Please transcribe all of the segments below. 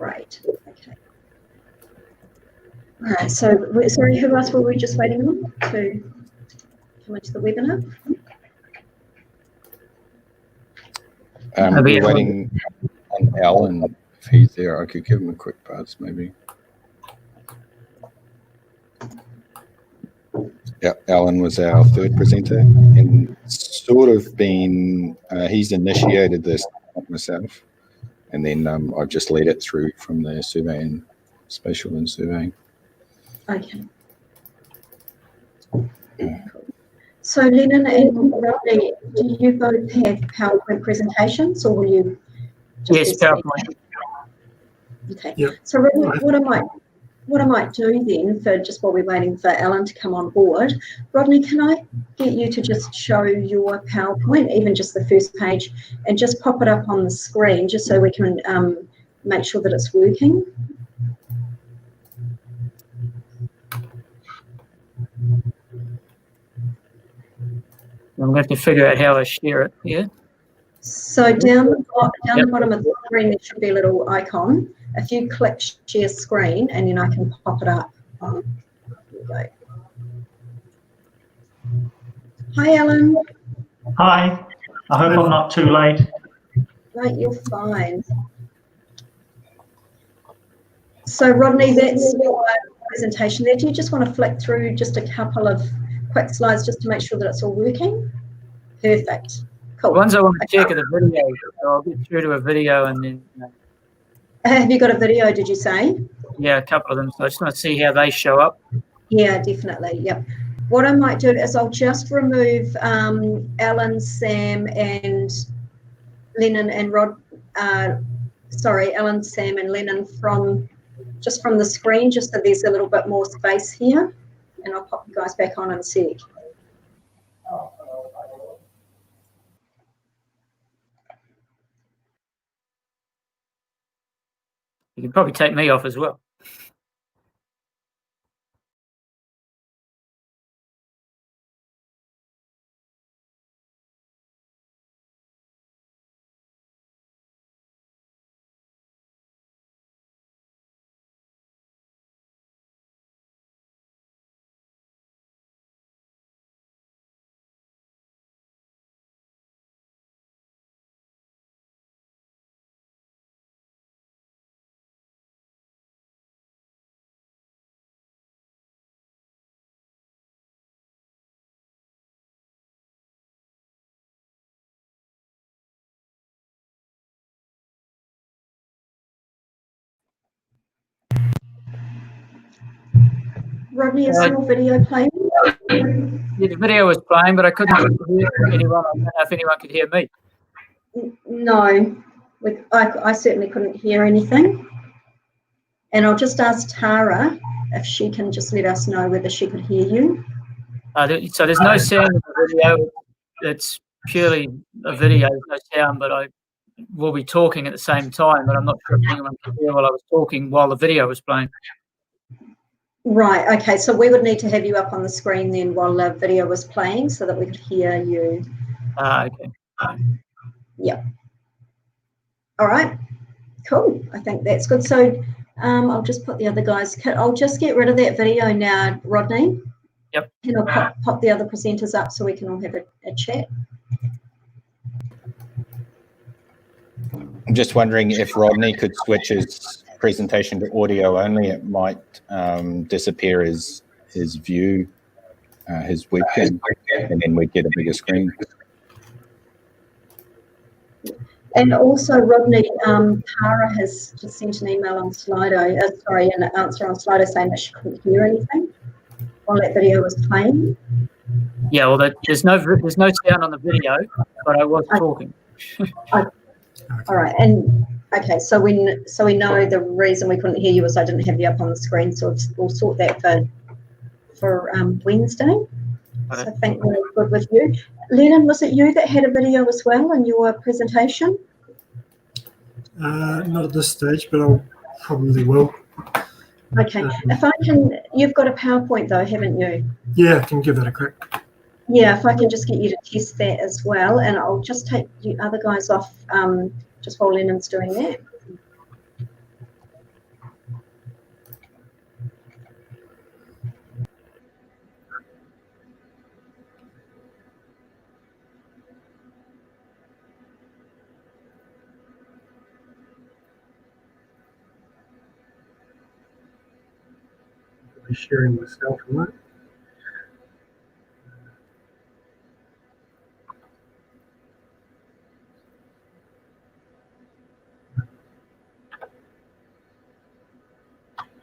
Great. Okay. All right. So, sorry, who else were we just waiting on to come into the webinar? We're waiting on Alan. If he's there, I could give him a quick buzz, maybe. Yeah, Alan was our third presenter, and sort of been, he's initiated this myself, and then I've just led it through from the surveying, spatial and surveying. Okay. So, Lennon and Rodney, do you both have PowerPoint presentations, or will you just Yes, PowerPoint. Okay. Yep. So, Rodney, what I might do then, for just while we're waiting for Alan to come on board, Rodney, can I get you to just show your PowerPoint, even just the first page, and just pop it up on the screen, just so we can make sure that it's working? I'm going to have to figure out how I share it here. So down the bottom of the screen, there should be a little icon. If you click share screen, and then I can pop it up. There we go. Hi, Alan. Hi. I hope I'm not too late. Right, you're fine. So Rodney, that's your presentation there. Do you just want to flick through just a couple of quick slides just to make sure that it's all working? Perfect. Cool. The ones I want to check are the video, so I'll get through to a video and then. Have you got a video, did you say? Yeah, a couple of them. So I just want to see how they show up. Yeah, definitely. Yep. What I might do is I'll just remove Alan, Sam, and Lennon and Alan, Sam, and Lennon from the screen, just so there's a little bit more space here. And I'll pop you guys back on in a sec. You can probably take me off as well. Rodney, is your video playing? Yeah, the video was playing, but I couldn't hear anyone. I don't know if anyone could hear me. No, I certainly couldn't hear anything. And I'll just ask Tara if she can just let us know whether she could hear you. So there's no sound in the video. It's purely a video, no sound, but I will be talking at the same time, but I'm not sure if anyone could hear while I was talking while the video was playing. Right, okay, so we would need to have you up on the screen then while the video was playing so that we could hear you. Okay. Yep. All right, cool. I think that's good. So I'll just put the other guys, I'll just get rid of that video now, Rodney. Yep. And I'll pop the other presenters up so we can all have a chat. I'm just wondering if Rodney could switch his presentation to audio only. It might disappear his view, his webcam, and then we'd get a bigger screen. And also, Rodney, Tara has just sent an email on Slido, an answer on Slido saying that she couldn't hear anything while that video was playing. Yeah, well, there's no sound on the video, but I was talking. All right, and okay, so we know the reason we couldn't hear you was I didn't have you up on the screen, so we'll sort that for Wednesday. Okay. So I think we're good with you. Lennon, was it you that had a video as well in your presentation? Not at this stage, but I probably will. Okay, if I can, you've got a PowerPoint though, haven't you? Yeah, I can give that a crack. Yeah, if I can just get you to test that as well, and I'll just take you other guys off just while Lennon's doing that. just sharing myself on that.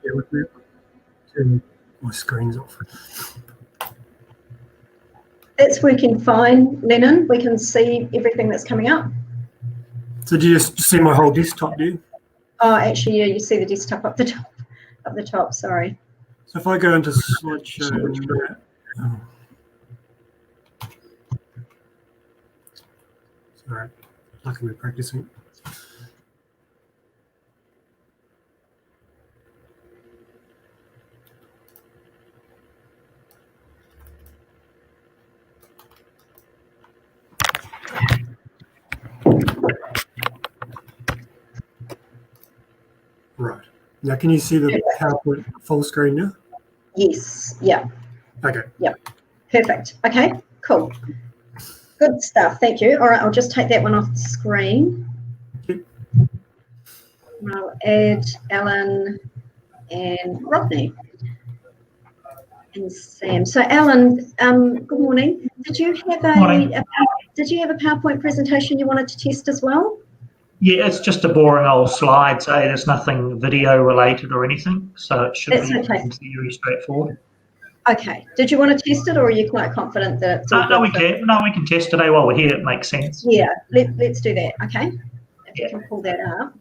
Yeah, with me. Turn my screen's off. It's working fine, Lennon. We can see everything that's coming up. So do you just see my whole desktop, do you? Oh, actually, yeah, you see the desktop up the top. Up the top, sorry. So if I go into slideshow, oh. Sorry, lucky we're practicing. Right. Now, can you see the PowerPoint full screen now? Yes, yeah, Okay. perfect. Okay, cool. Good stuff, thank you. All right, I'll just take that one off the screen. Yep. I'll add Alan and Rodney and Sam. So Alan, good morning. Did you have Morning. did you have a PowerPoint presentation you wanted to test as well? Yeah, it's just a boring old slide. So there's nothing video related or anything. So it should That's be okay. very straightforward. Okay. Did you want to test it, or are you quite confident that it's all No, good we can test today while we're here. It makes sense. Yeah, let's do that. Okay. If Yeah. you can pull that up.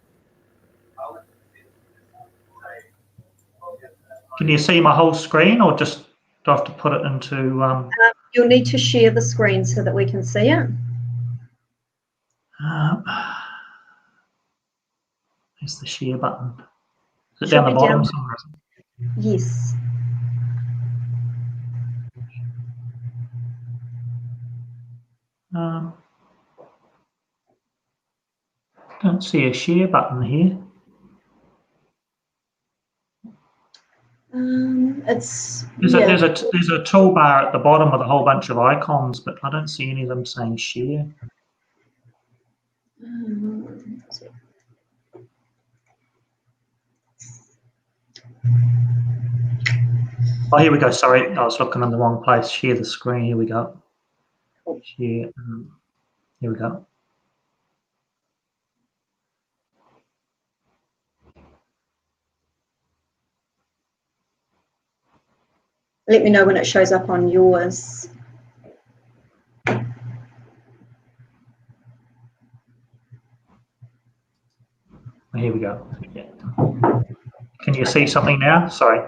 Can you see my whole screen, or just do I have to put it into? You'll need to share the screen so that we can see it. There's the share button. Is it Should down the be bottom down. somewhere? Yes. Don't see a share button here. It's There's yeah. a toolbar at the bottom with a whole bunch of icons, but I don't see any of them saying share. Oh, here we go. Sorry, I was looking in the wrong place. Share the screen. Here we go. Share. Here we go. Let me know when it shows up on yours. Here we go. Yeah. Can you see something now? Sorry.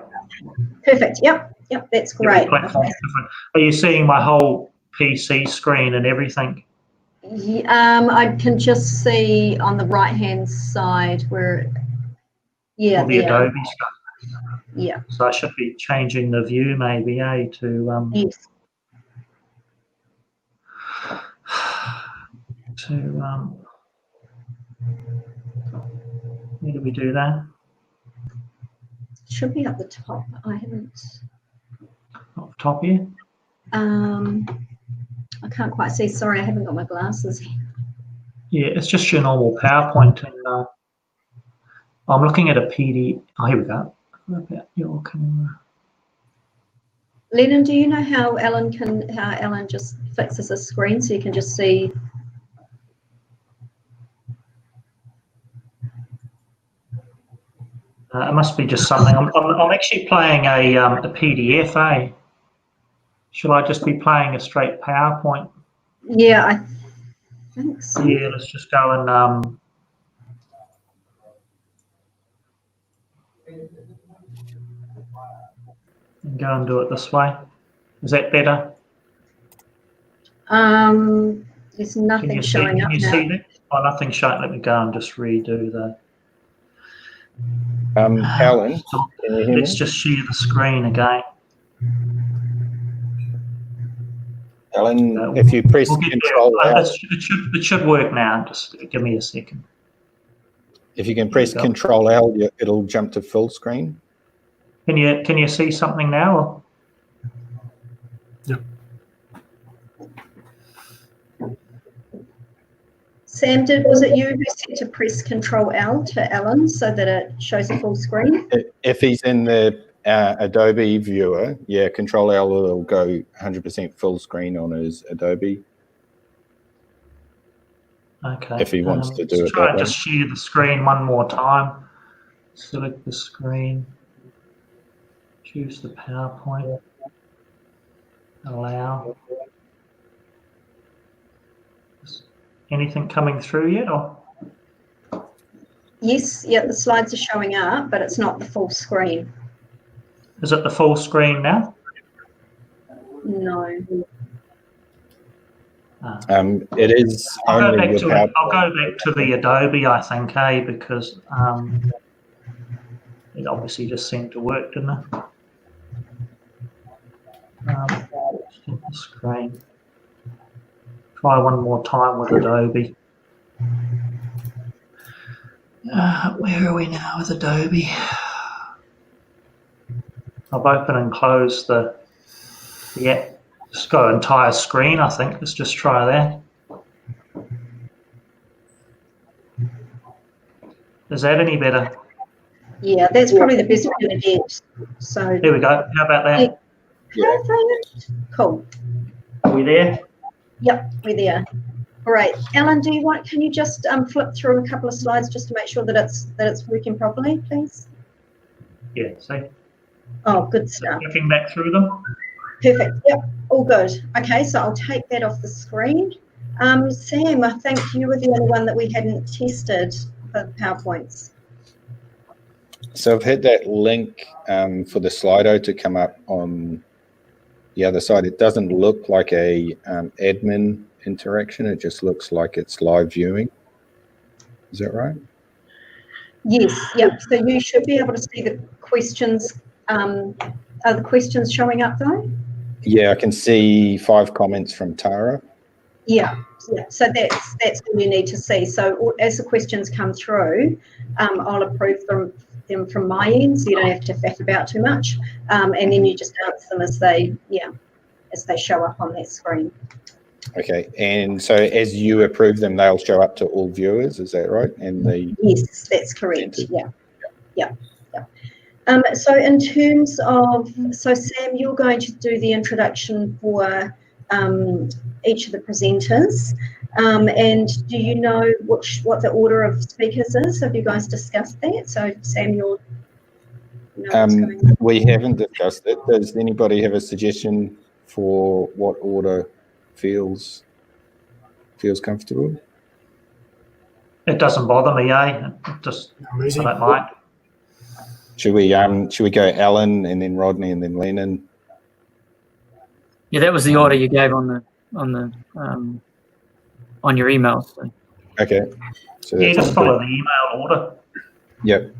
Perfect. Yep. That's great. Every platform's different. Are you seeing my whole PC screen and everything? I can just see on the right-hand side where, yeah, All the there. Adobe stuff. Yeah. So I should be changing the view maybe, to Yes. where do we do that? Should be up the top. I haven't. Up top here. I can't quite see. Sorry, I haven't got my glasses. Yeah, it's just your normal PowerPoint, and I'm looking at a PDF. Oh, here we go. What about your camera? Lennon, do you know how Alan just fixes his screen so you can just see? It must be just something. I'm actually playing a PDF, eh? Should I just be playing a straight PowerPoint? Yeah, I think so. Yeah, let's just go and go and do it this way. Is that better? There's nothing Can showing up you now. see that? Oh, nothing showing. Let me go and just redo the. Alan, can you hear Let's me? just share the screen again. Alan, if you press We'll get Control there. Alt, It should work now. Just give me a second. if you can press There you go. Control Alt, it'll jump to full screen. Can you see something now? Yep. Sam, was it you who said to press Control L to Alan so that it shows a full screen? If he's in the Adobe viewer, yeah, Control L will go 100% full screen on his Adobe Okay. if he wants to do let's it try that and way. just share the screen one more time. Select the screen. Choose the PowerPoint. Allow. Anything coming through yet? Or? Yes, yeah, the slides are showing up, but it's not the full screen. Is it the full screen now? No. It is I'll go only back your to it. PowerPoint. I'll go back to the Adobe, I think, because it obviously just seemed to work, didn't it? The screen. Try one more time with Adobe. Where are we now with Adobe? I've opened and closed the app. Just go entire screen, I think. Let's just try that. Is that any better? Yeah, that's probably the best we're going to get. So, There we go. How about that? perfect. Cool. Are we there? Yep, we're there. All right, Alan, can you just flip through a couple of slides just to make sure that it's working properly, please? Yeah, see? Oh, good stuff. Looking back through them. Perfect. Yep, all good. Okay, so I'll take that off the screen. Sam, I think you were the only one that we hadn't tested for the PowerPoints. So I've had that link for the Slido to come up on the other side. It doesn't look like a admin interaction. It just looks like it's live viewing. Is that right? Yes, yep. So you should be able to see the questions. Are the questions showing up though? Yeah, I can see 5 comments from Tara. Yeah. So that's all you need to see. So as the questions come through, I'll approve them from my end, so you don't have to faff about too much, and then you just answer them as they show up on that screen. Okay, and so as you approve them, they'll show up to all viewers. Is that right? And Yes, that's correct. Yeah. So in terms of, Sam, you're going to do the introduction for each of the presenters, and do you know what the order of speakers is? Have you guys discussed that? So Sam, you'll know what's going on. we haven't discussed it. Does anybody have a suggestion for what order feels comfortable? It doesn't bother me, It just, I don't mind. Should we go Alan and then Rodney and then Lennon? Yeah, that was the order you gave on your email. So. Okay. So Yeah, that's just follow the email order. Yep.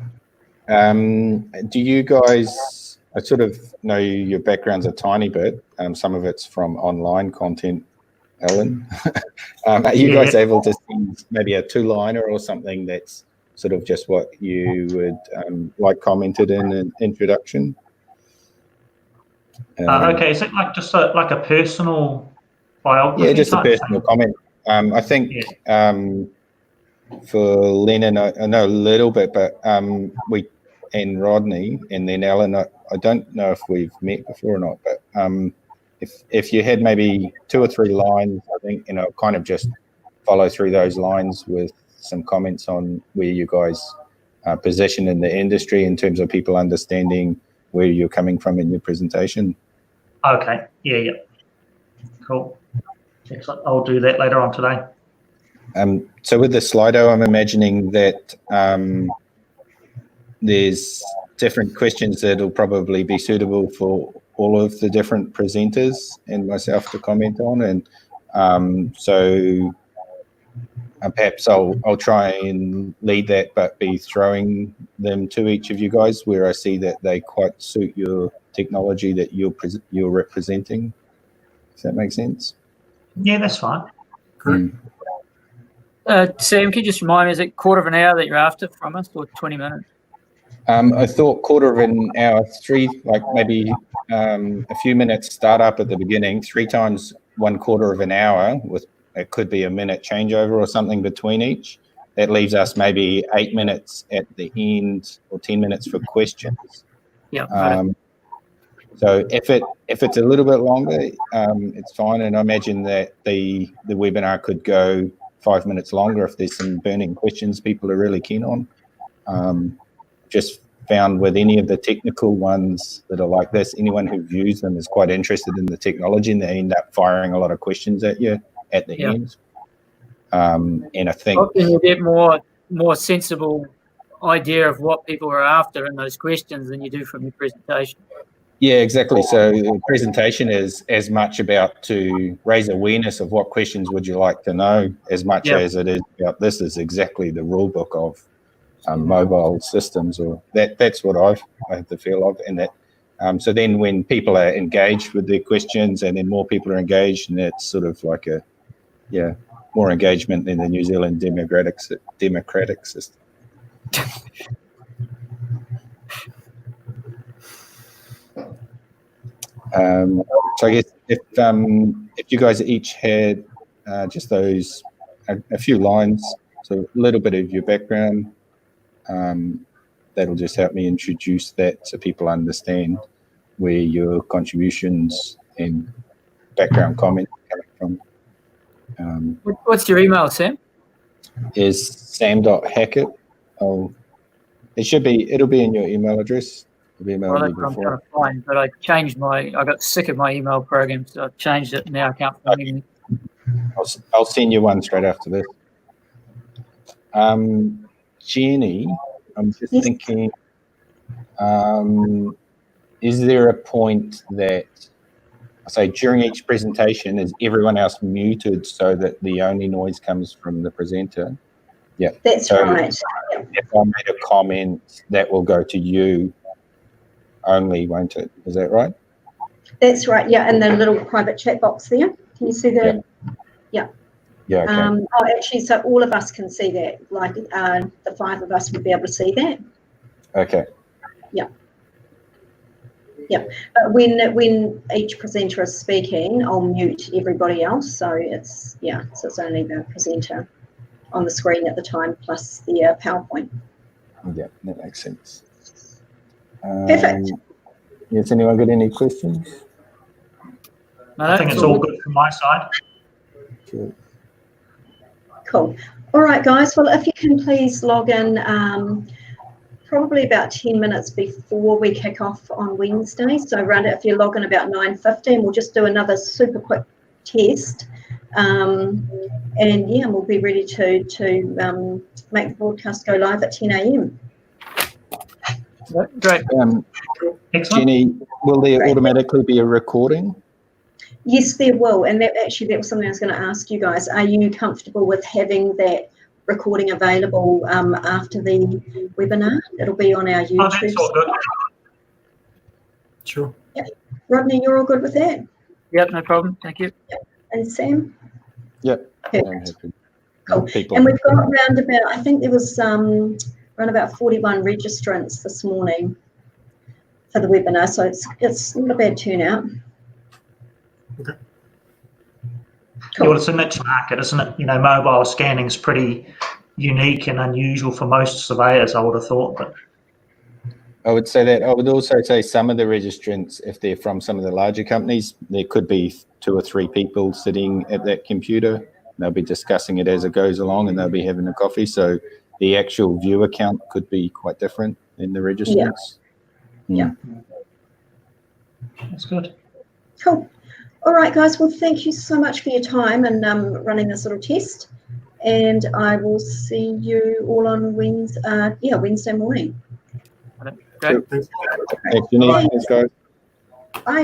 Do you guys? I sort of know your background's a tiny bit. Some of it's from online content, Alan. Are you guys able to send maybe a 2-liner or something that's sort of just what you would like commented in an introduction? Okay, is it like just like a personal biography? Yeah, just a type personal comment. I think for Lennon, I know a little bit, but and Rodney, and then Alan, I don't know if we've met before or not, but if you had maybe 2 or 3 lines, I think, kind of just follow through those lines with some comments on where you guys are positioned in the industry in terms of people understanding where you're coming from in your presentation. Okay, yeah. Cool. Excellent. I'll do that later on today. So with the Slido, I'm imagining that there's different questions that will probably be suitable for all of the different presenters and myself to comment on. And so perhaps I'll try and lead that, but be throwing them to each of you guys where I see that they quite suit your technology that you're representing. Does that make sense? Yeah, that's fine. Sam, can you just remind me, is it 1/4 of an hour that you're after from us, or 20 minutes? I thought 1/4 of an hour, like maybe a few minutes start up at the beginning, 3 times 1/4 of an hour, with it could be a minute changeover or something between each. That leaves us maybe 8 minutes at the end or 10 minutes for questions. Yeah. Got it. So if it's a little bit longer, it's fine. And I imagine that the webinar could go 5 minutes longer if there's some burning questions people are really keen on. Just found with any of the technical ones that are like this, anyone who views them is quite interested in the technology, and they end up firing a lot of questions at you at the end. And I think Often you get more sensible idea of what people are after in those questions than you do from your presentation. yeah, exactly. So the presentation is as much about to raise awareness of what questions would you like to know, as much as it is about this is exactly the rule book of mobile systems, or that's what I have the feel of. And that so then when people are engaged with their questions, and then more people are engaged, and it's sort of like more engagement than the New Zealand democratic system. So I guess if you guys each had just those a few lines, so a little bit of your background, that'll just help me introduce that so people understand where your contributions and background comments are coming from. What's your email, Sam? Is sam.hackett. It'll be in your email address. Well, that's what I'm trying to find, but I got sick of my email program, so I've changed it. Now I can't find anything. I'll send you one straight after this. Jenny, I'm just thinking, is there a point that, say, during each presentation, is everyone else muted so that the only noise comes from the presenter? Yeah. That's right. If I made a comment, that will go to you only, won't it? Is that right? That's right. Yeah, and the little private chat box there. Can you see the? Yeah. Yeah. Okay. Actually, so all of us can see that. Like the 5 of us would be able to see that. Okay. Yeah. Yeah. But when each presenter is speaking, I'll mute everybody else. So it's only the presenter on the screen at the time plus the PowerPoint. Yeah, that makes sense. Perfect. Has anyone got any questions? No, I think it's all good from my side. Sure. Cool. All right, guys. Well, if you can please log in probably about 10 minutes before we kick off on Wednesday. So around if you log in about 9:15, we'll just do another super quick test. And we'll be ready to make the broadcast go live at 10 a.m. Great. Excellent. Jenny, will there automatically be a recording? Yes, there will. And that was something I was going to ask you guys. Are you comfortable with having that recording available after the webinar? It'll be on our YouTube. Oh, that's all good. Sure. Yeah. Rodney, you're all good with that? Yep, no problem. Thank you. And Sam? Yep. Perfect. Cool. And we've got around about, I think there was around about 41 registrants this morning for the webinar, so it's not a bad turnout. Okay. Cool. Well, it's a niche market, isn't it? Mobile scanning is pretty unique and unusual for most surveyors, I would have thought. But I would say that. I would also say some of the registrants, if they're from some of the larger companies, there could be 2 or 3 people sitting at that computer. They'll be discussing it as it goes along, and they'll be having a coffee. So the actual viewer count could be quite different than the registrants. Yeah. that's good. Cool. All right, guys. Well, thank you so much for your time and running this little test. And I will see you all on Wednesday morning. Great. Thanks. Thanks, Jenny. Thanks, guys. Bye.